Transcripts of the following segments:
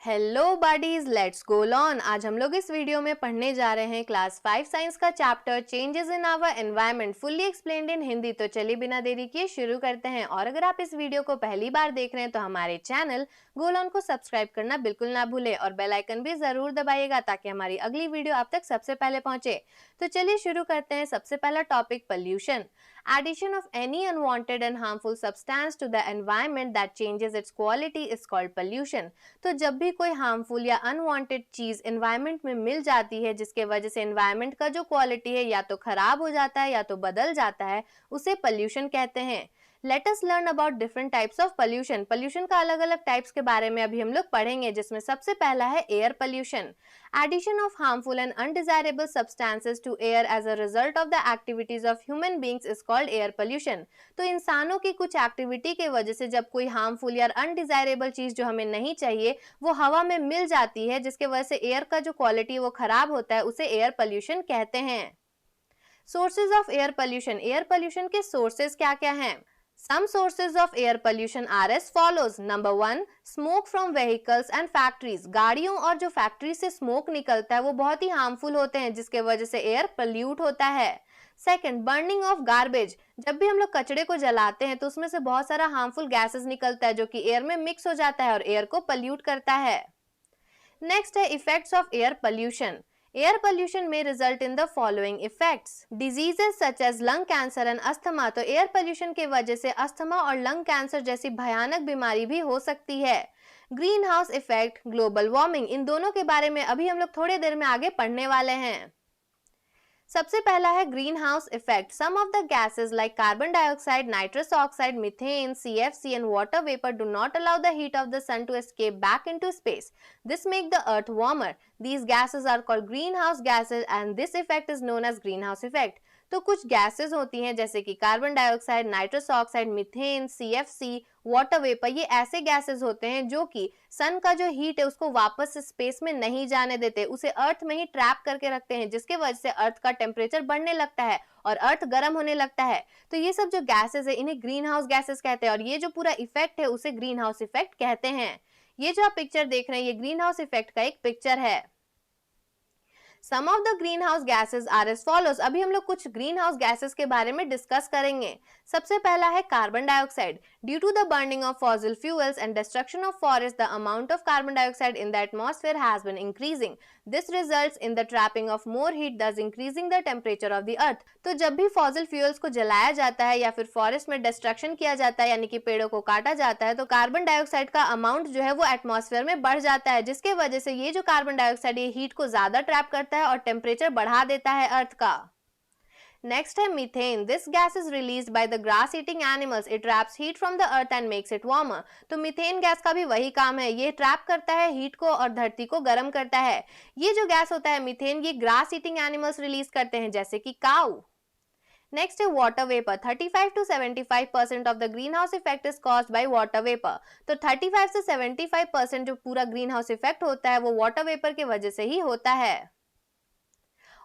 Hello buddies, let's go lawn. आज हम लोग इस वीडियो में पढ़ने जा रहे हैं क्लास 5 साइंस का chapter changes in our environment fully explained in Hindi. तो चलिए बिना देरी किए शुरू करते हैं। और अगर आप इस वीडियो को पहली बार देख रहे हैं तो हमारे चैनल गो लॉन को सब्सक्राइब करना बिल्कुल ना भूले और बेल आइकन भी जरूर दबाइएगा ताकि हमारी अगली वीडियो आप तक सबसे पहले पहुंचे। तो चलिए शुरू करते हैं। सबसे पहला topic pollution. Addition of any unwanted and harmful substance to the environment that changes its quality is called pollution। तो जब भी कोई हार्मफुल या अनवांटेड चीज एनवायरनमेंट में मिल जाती है जिसके वजह से एनवायरनमेंट का जो क्वालिटी है या तो खराब हो जाता है या तो बदल जाता है, उसे पोल्यूशन कहते हैं। Let us learn about different types of pollution. Pollution का अलग अलग टाइप्स के बारे में अभी हम लोग पढ़ेंगे, जिसमें सबसे पहला है air pollution. Addition of harmful and undesirable substances to air as a result of the activities of human beings is called air pollution। तो इंसानों की कुछ एक्टिविटी के वजह से जब कोई हार्मफुल या अनडिजायरेबल चीज जो हमें नहीं चाहिए वो हवा में मिल जाती है, जिसके वजह से एयर का जो क्वालिटी है वो खराब होता है, उसे एयर पोल्यूशन कहते हैं। Sources of air pollution. Air pollution के सोर्सेज क्या क्या हैं? Some sources of air pollution are as follows. Number 1, smoke from vehicles and factories। गाड़ियों और जो फैक्ट्री से स्मोक निकलता है वो बहुत ही हार्मफुल होते हैं, जिसके वजह से एयर पोल्यूट होता है। Second, burning of garbage. जब भी हम लोग कचड़े को जलाते हैं तो उसमें से बहुत सारा हार्मफुल गैसेस निकलता है जो कि एयर में मिक्स हो जाता है और एयर को पोल्यूट करता है। नेक्स्ट है effects of air pollution. Air pollution may result in the following effects. Diseases such as lung cancer and asthma। तो एयर पोल्यूशन के वजह से अस्थमा और लंग कैंसर जैसी भयानक बीमारी भी हो सकती है। Greenhouse effect, global warming, इन दोनों के बारे में अभी हम लोग थोड़ी देर में आगे पढ़ने वाले हैं। सबसे पहला है greenhouse effect. Some of the gases like carbon dioxide, nitrous oxide, methane, CFC and water vapor do not allow the heat of the sun to escape back into space. This make the earth warmer. These gases are called greenhouse gases and this effect is known as greenhouse effect। तो कुछ gases होती हैं जैसे कि carbon dioxide, nitrous oxide, methane, CFC, water vapour, ये ऐसे gases होते हैं जो कि सन का जो हीट है उसको वापस स्पेस में नहीं जाने देते, उसे अर्थ में ही ट्रैप करके रखते हैं, जिसके वजह से अर्थ का टेम्परेचर बढ़ने लगता है और अर्थ गर्म होने लगता है। तो ये सब जो गैसेस है इन्हें ग्रीन हाउस गैसेस कहते हैं और ये जो पूरा इफेक्ट है उसे ग्रीन हाउस इफेक्ट कहते हैं। ये जो आप पिक्चर देख रहे हैं ये ग्रीन हाउस इफेक्ट का एक पिक्चर है। Some of the greenhouse gases are as follows। अभी हम लोग कुछ ग्रीन हाउस गैसेस के बारे में डिस्कस करेंगे। सबसे पहला है carbon dioxide. Due to the burning of fossil fuels and destruction of forest, the amount of carbon dioxide in the atmosphere has been increasing. This results in the trapping of more heat, thus increasing the temperature of the earth. तो जब भी fossil fuels को जलाया जाता है या फिर forest में डिस्ट्रक्शन किया जाता है यानी कि पेड़ों को काटा जाता है, तो कार्बन डाइऑक्साइड का अमाउंट जो है वो एटमॉस्फेयर में बढ़ जाता है, जिसके वजह से ये जो कार्बन डाइऑक्साइड ये हीट को ज्यादा ट्रैप करता है और टेम्परेचर बढ़ा देता है अर्थ का। नेक्स्ट है methane. This gas is released by the grass eating animals. It traps heat from the earth and makes it warmer. तो मीथेन गैस का भी वही काम है, ये ट्रैप करता है हीट को और धरती को गर्म करता है। ये जो गैस होता है मीथेन, ये ग्रास ईटिंग एनिमल्स रिलीज करते हैं जैसे कि काऊ। नेक्स्ट है water vapour. 35 to 75% of the green house effect is caused by water vapour. तो 35 से 75% जो पूरा ग्रीन हाउस इफेक्ट होता है वो वाटर वेपर की वजह से ही होता है।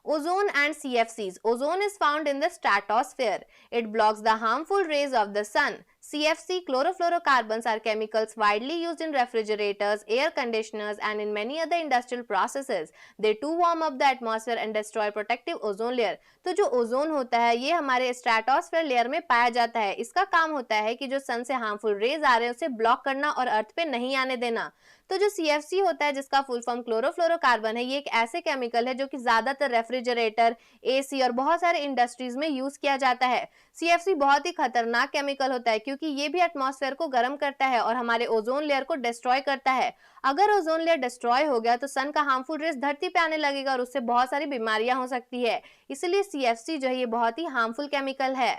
Ozone and CFCs. Ozone is found in the stratosphere. It blocks the harmful rays of the sun. CFC, chlorofluorocarbons, are chemicals widely used in refrigerators, air conditioners, and in many other industrial processes. They too warm up the atmosphere and destroy protective ozone layer। तो जो ozone होता है ये हमारे stratosphere layer में पाया जाता है। इसका काम होता है कि जो सन से हार्मफुल रेज आ रहे हैं उसे ब्लॉक करना और अर्थ पे नहीं आने देना। तो जो CFC होता है जिसका फुल फॉर्म क्लोरोफ्लोरोकार्बन है, ये एक ऐसे केमिकल है जो कि ज्यादातर रेफ्रिजरेटर, AC और बहुत सारे इंडस्ट्रीज में यूज किया जाता है। CFC बहुत ही खतरनाक केमिकल होता है क्योंकि ये भी एटमॉस्फेयर को गर्म करता है और हमारे ओजोन लेयर को डिस्ट्रॉय करता है। अगर ओजोन लेयर डिस्ट्रॉय हो गया तो सन का हार्मफुल रेज धरती पे आने लगेगा और उससे बहुत सारी बीमारियां हो सकती है। इसलिए CFC जो है ये बहुत ही हार्मफुल केमिकल है।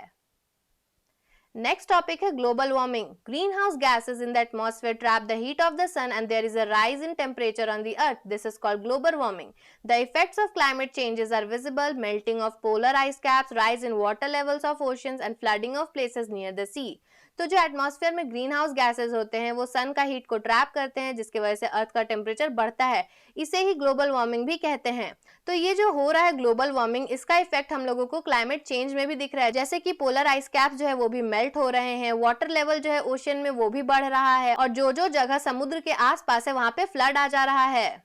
नेक्स्ट टॉपिक है global warming. Greenhouse gases in the atmosphere trap the heat of the sun and there is a rise in temperature on the earth. This is called global warming. The effects of climate changes are visible, melting of polar ice caps, rise in water levels of oceans and flooding of places near the sea. तो जो atmosphere में green house gases होते हैं वो सन का heat को trap करते हैं, जिसकी वजह से अर्थ का टेम्परेचर बढ़ता है। इसे ही ग्लोबल वार्मिंग भी कहते हैं। तो ये जो हो रहा है ग्लोबल वार्मिंग, इसका इफेक्ट हम लोगों को क्लाइमेट चेंज में भी दिख रहा है, जैसे कि पोलर आइस कैप जो है वो भी मेल्ट हो रहे हैं, वाटर लेवल जो है ओशन में वो भी बढ़ रहा है, और जो जो जगह समुद्र के आसपास है वहां पे फ्लड आ जा रहा है।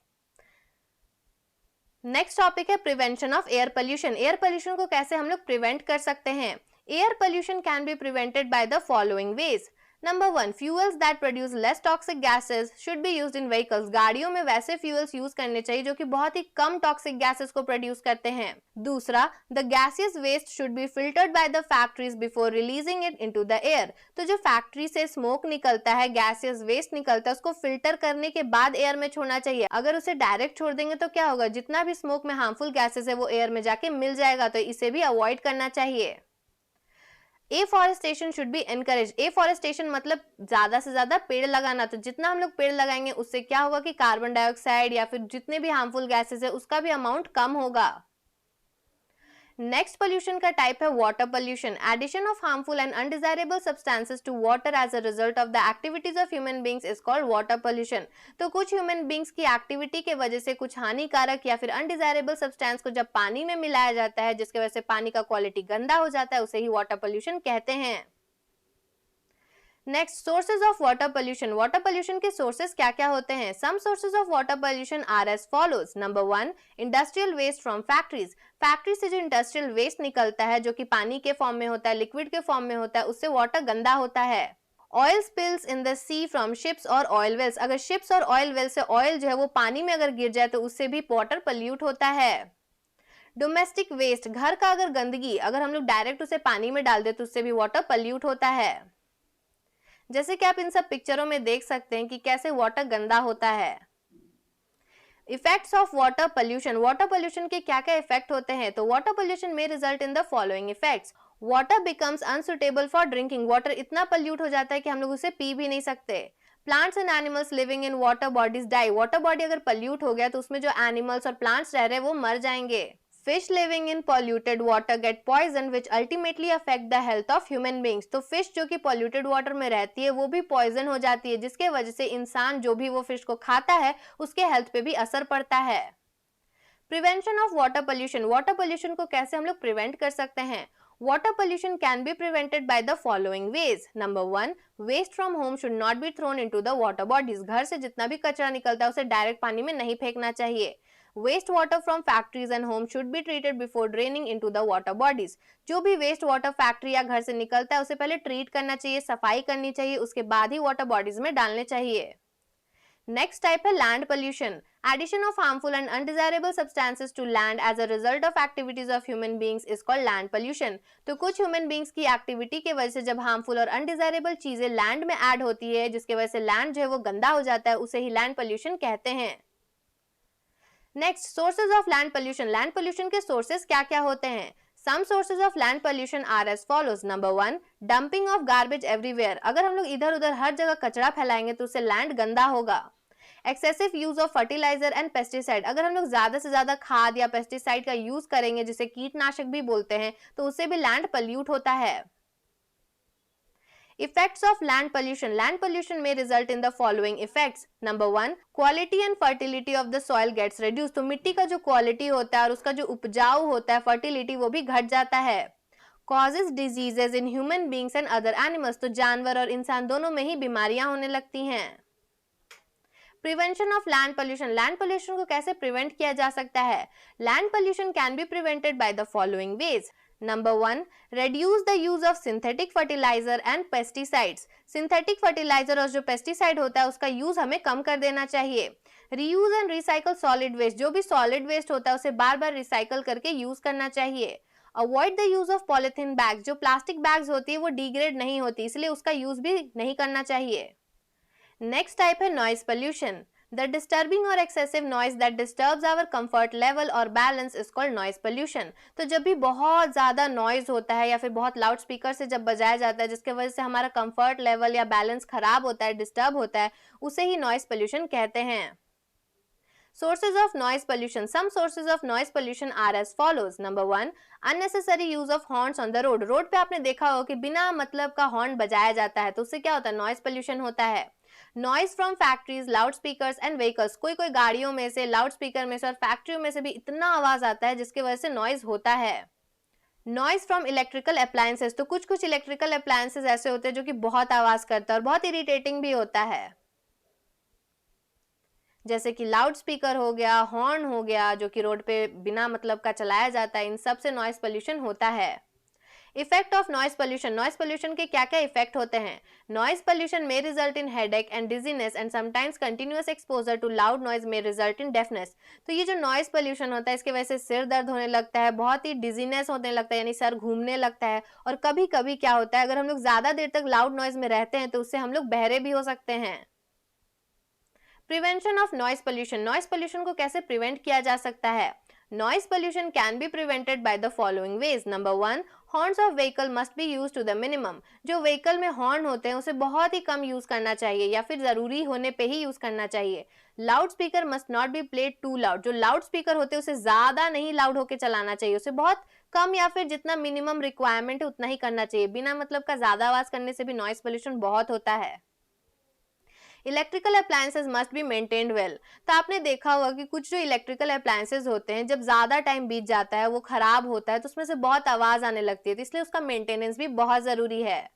नेक्स्ट टॉपिक है prevention of air pollution. Air pollution को कैसे हम लोग प्रिवेंट कर सकते हैं? Air pollution can be prevented by the following ways. Number 1, fuels that produce less toxic gases should be used in vehicles. गाड़ियों में वैसे फ्यूल्स यूज करने चाहिए जो कि बहुत ही कम टॉक्सिक गैसेस को प्रोड्यूस करते हैं। दूसरा, the gaseous waste should be filtered by the factories before releasing it into the air. तो जो फैक्ट्री से स्मोक निकलता है, गैसियस वेस्ट निकलता है, उसको फिल्टर करने के बाद एयर में छोड़ना चाहिए। अगर उसे डायरेक्ट छोड़ देंगे तो क्या होगा, जितना भी स्मोक में हार्मफुल गैसेस है वो एयर में जाके मिल जाएगा, तो इसे भी अवॉइड करना चाहिए। Afforestation should be encourage. Afforestation मतलब ज्यादा से ज्यादा पेड़ लगाना। तो जितना हम लोग पेड़ लगाएंगे उससे क्या होगा कि कार्बन डाइऑक्साइड या फिर जितने भी हार्मफुल गैसेस है उसका भी अमाउंट कम होगा। नेक्स्ट पोल्यूशन का टाइप है water pollution. Addition of harmful and undesirable substances to water as a result of the activities of human beings is called water pollution. तो कुछ ह्यूमन बींग्स की एक्टिविटी के वजह से कुछ हानिकारक या फिर अनडिजायरेबल सब्सटेंस को जब पानी में मिलाया जाता है, जिसकी वजह से पानी का क्वालिटी गंदा हो जाता है, उसे ही वाटर पोल्यूशन कहते हैं। Next, sources of water pollution. Water pollution के सोर्सेज क्या क्या होते हैं? Some sources of water pollution are as follows. Number 1, industrial waste from factories. Factory से जो इंडस्ट्रियल वेस्ट निकलता है, जो कि पानी के फॉर्म में होता है, लिक्विड के फॉर्म में होता है, उससे वाटर गंदा होता है। Oil spills in the sea from ships और ऑयल वेल्स। अगर शिप्स और ऑयल वेल से ऑयल जो है वो पानी में अगर गिर जाए तो उससे भी वाटर पोल्यूट होता है। डोमेस्टिक वेस्ट, घर का अगर गंदगी अगर हम लोग डायरेक्ट उसे पानी में डाल दे तो उससे भी वाटर पोल्यूट होता है। जैसे कि आप इन सब पिक्चरों में देख सकते हैं कि कैसे वाटर गंदा होता है। Effects of water pollution. Water pollution के क्या क्या इफेक्ट होते हैं? तो वाटर पोल्यूशन में result in the following effects. Water becomes unsuitable for drinking. Water इतना पोल्यूट हो जाता है कि हम लोग उसे पी भी नहीं सकते। Plants and animals living in water bodies die. Water body अगर पोल्यूट हो गया तो उसमें जो एनिमल्स और प्लांट्स रह रहे हैं वो मर जाएंगे। Fish living in polluted water get poisoned which ultimately affect the health of human beings। तो फिश जो कि polluted water में रहती है वो भी पॉइजन हो जाती है, जिसके वजह से इंसान जो भी वो फिश को खाता है उसके हेल्थ पे भी असर पड़ता है। Prevention of water pollution. Water pollution को कैसे हम लोग प्रिवेंट कर सकते हैं? Water pollution can be prevented by the following ways. Number 1, waste from home should not be thrown into the water bodies. घर से जितना भी कचरा निकलता है उसे डायरेक्ट पानी में नहीं फेंकना चाहिए। Waste water from factories and home should be treated before draining into the water bodies. जो भी वेस्ट वाटर फैक्ट्री या घर से निकलता है उसे पहले ट्रीट करना चाहिए, सफाई करनी चाहिए, उसके बाद ही वाटर बॉडीज में डालने चाहिए। नेक्स्ट टाइप है land pollution. Addition of harmful and undesirable substances to land as a result of activities of human beings is called land pollution. तो कुछ ह्यूमन बींग्स की एक्टिविटी की वजह से जब हार्मफुल और अनडिजायरेबल चीजें लैंड में ऐड होती है, जिसकी वजह से लैंड जो है वो गंदा हो जाता है, उसे ही लैंड पोल्यूशन कहते हैं। Next, sources of land pollution. Land pollution के सोर्सेज क्या क्या होते हैं? Some sources of land pollution are as follows. Number 1, dumping of garbage everywhere. अगर हम लोग इधर उधर हर जगह कचरा फैलाएंगे तो उससे लैंड गंदा होगा। Excessive use of fertiliser and pesticide. अगर हम लोग ज्यादा से ज्यादा खाद या पेस्टिसाइड का यूज करेंगे, जिसे कीटनाशक भी बोलते हैं, तो उससे भी लैंड पोल्यूट होता है। Effects of land pollution. Land pollution may result in the following effects. Number 1, quality and fertility of the soil gets reduced. तो मिट्टी का जो क्वालिटी होता है और उसका जो उपजाऊ होता है, फर्टिलिटी, वो भी घट जाता है। Causes diseases in human beings and other animals. तो जानवर और इंसान दोनों में ही बीमारियां होने लगती हैं। Prevention of land pollution. Land pollution को कैसे प्रिवेंट किया जा सकता है? Land pollution can be prevented by the following veg. Number 1, reduce the use of synthetic fertilizer and pesticides. Synthetic fertiliser और जो पेस्टिसाइड होता है उसका यूज हमें कम कर देना चाहिए। Reuse and recycle solid waste. जो भी सॉलिड वेस्ट होता है उसे बार बार रिसाइकल करके यूज करना चाहिए। Avoid the use of polythene bags. जो प्लास्टिक बैग्स होती है वो डिग्रेड नहीं होती, इसलिए उसका यूज भी नहीं करना चाहिए। नेक्स्ट टाइप है noise pollution. The disturbing or excessive noise that disturbs our comfort level or balance is called noise pollution। तो जब भी बहुत ज़्यादा नॉइज होता है या फिर बहुत लाउड स्पीकर से जब बजाया जाता है, जिसके वजह से हमारा कंफर्ट लेवल या बैलेंस खराब होता है, डिस्टर्ब होता है, उसे ही नॉइज पोल्यूशन कहते हैं। Sources of noise pollution. Some sources of noise pollution are as follows. Number 1, unnecessary use of horns on the road. Road पे आपने देखा होगा कि बिना मतलब का हॉर्न बजाया जाता है, तो उससे क्या होता है, नॉइज पोल्यूशन होता है. Noise from factories, loud speakers and vehicles. कोई कोई गाड़ियों में से, लाउड स्पीकर में से और फैक्ट्रियों में से भी इतना आवाज आता है जिसकी वजह से नॉइज होता है. Noise from electrical appliances. तो कुछ कुछ इलेक्ट्रिकल अप्लायंसेस ऐसे होते हैं जो कि बहुत आवाज करता है और बहुत इरिटेटिंग भी होता है, जैसे कि लाउड स्पीकर हो गया, हॉर्न हो गया, जो कि रोड पे बिना मतलब का चलाया जाता है. इन सब से नॉइज पोल्यूशन होता है. Effect of noise pollution. Noise pollution के क्या क्या इफेक्ट होते हैं. Noise pollution may result in headache and dizziness and sometimes continuous exposure to loud noise may result in deafness. तो ये जो नॉइज पोल्यूशन होता है इसकी वजह से सिर दर्द होने लगता है, बहुत ही डिजीनेस होने लगता है, यानी सर घूमने लगता है. और कभी कभी क्या होता है, अगर हम लोग ज्यादा देर तक लाउड नॉइज में रहते हैं तो उससे हम लोग बहरे भी हो सकते हैं. Prevention of noise pollution. Noise pollution को कैसे प्रिवेंट किया जा सकता है. Noise pollution can be prevented by the following ways. Number 1, horns of vehicle must be used to the minimum. जो व्हीकल में हॉर्न होते हैं उसे बहुत ही कम यूज करना चाहिए या फिर जरूरी होने पे ही यूज करना चाहिए. Loud speaker must not be played too loud. जो लाउड स्पीकर होते हैं उसे ज्यादा नहीं लाउड होकर चलाना चाहिए, उसे बहुत कम या फिर जितना मिनिमम रिक्वायरमेंट है उतना ही करना चाहिए. बिना मतलब का ज्यादा आवाज करने से भी नॉइज पोल्यूशन बहुत होता है. Electrical appliances must be maintained well. तो आपने देखा होगा कि कुछ जो इलेक्ट्रिकल अप्लायंसेज होते हैं जब ज्यादा टाइम बीत जाता है, वो खराब होता है, तो उसमें से बहुत आवाज आने लगती है, तो इसलिए उसका मेंटेनेंस भी बहुत जरूरी है.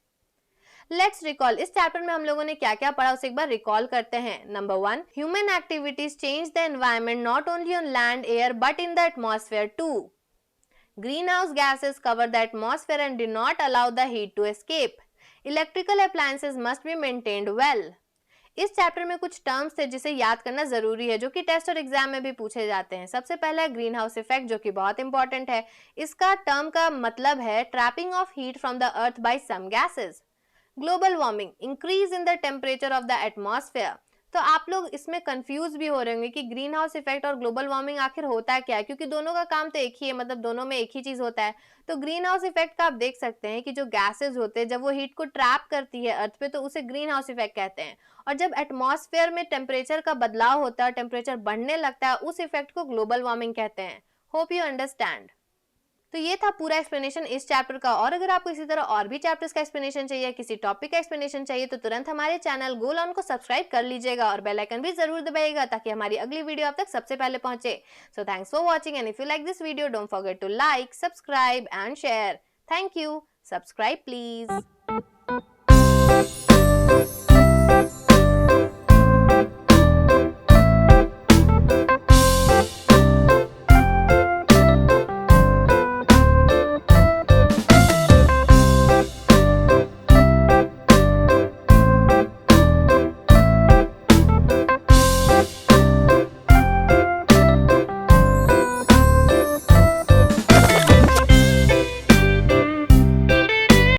Let's recall. इस चैप्टर में हम लोगों ने क्या क्या पढ़ा उसे एक बार रिकॉल करते हैं. Number 1, human activities change the environment not only on land, air but in the atmosphere too. Greenhouse gases cover the atmosphere and do not allow the heat to escape. Electrical appliances must be maintained well. इस chapter में कुछ terms थे जिसे याद करना जरूरी है, जो कि टेस्ट और एग्जाम में भी पूछे जाते हैं. सबसे पहला है ग्रीन हाउस इफेक्ट, जो कि बहुत इंपॉर्टेंट है. इसका टर्म का मतलब है trapping of heat from the earth by some gases. Global warming, increase in the temperature of the atmosphere. तो आप लोग इसमें कंफ्यूज भी हो रहे होंगे कि ग्रीन हाउस इफेक्ट और ग्लोबल वार्मिंग आखिर होता क्या है, क्योंकि दोनों का काम तो एक ही है, मतलब दोनों में एक ही चीज होता है. तो ग्रीन हाउस इफेक्ट का आप देख सकते हैं कि जो गैसेज होते हैं जब वो हीट को ट्रैप करती है अर्थ पे तो उसे ग्रीन हाउस इफेक्ट कहते हैं. और जब एटमॉस्फेयर में टेम्परेचर का बदलाव होता है, टेम्परेचर बढ़ने लगता है, उस इफेक्ट को ग्लोबल वार्मिंग कहते हैं. Hope you understand. तो ये था पूरा एक्सप्लेनेशन इस चैप्टर का. और अगर आपको इसी तरह और भी चैप्टर्स का एक्सप्लेनेशन चाहिए, किसी टॉपिक का एक्सप्लेनेशन चाहिए, तो तुरंत हमारे चैनल गो लर्न को सब्सक्राइब कर लीजिएगा और बेल आइकन भी जरूर दबाइएगा ताकि हमारी अगली वीडियो आप तक सबसे पहले पहुंचे. So thanks for watching and if you like this video don't forget to like, subscribe and share. Thank you. Subscribe please.